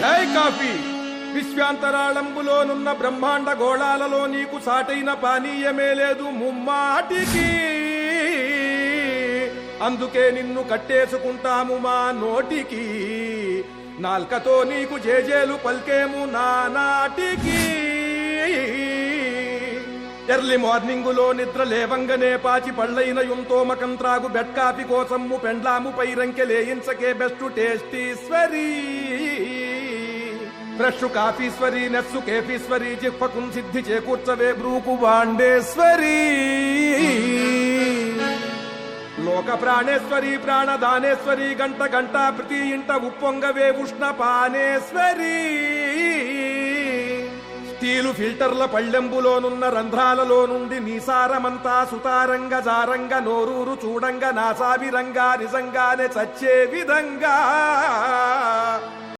జై కాఫీ. విశ్వాంతరాళంబులోనున్న బ్రహ్మాండ గోళాలలో నీకు సాటైన పానీయమే లేదు ముమ్మాటికి. అందుకే నిన్ను కట్టేసుకుంటాము మా నోటికి. నాల్కతో నీకు జేజేలు పల్కేము నానాటికి. ఎర్లీ మార్నింగులో నిద్ర లేవంగనే పాచి పళ్ళైన యుంతోమకం త్రాగు బెడ్ కాఫీ కోసము పెండ్లాము పైరంకె లేయించకే బెస్ట్ టేస్టీశ్వరీ. ఫ్రెష్ కాఫీశ్వరి నెస్సు కేఫీశ్వరి జిహ్వకుం సిద్ధి చేకూర్చవే బ్రూకు వాండేశ్వరి. లోక ప్రాణేశ్వరి ప్రాణదానేశ్వరి గంట గంట ప్రతి ఇంట ఉప్పొంగవే ఉష్ణ పానేశ్వరి. స్టీలు ఫిల్టర్ల పళ్ళెంబులోనున్న రంధ్రాలలో నుండి నీసారమంతా సుతారంగ జారంగ నోరూరు చూడంగ నాసావిరంగా నిజంగానే చచ్చే విధంగా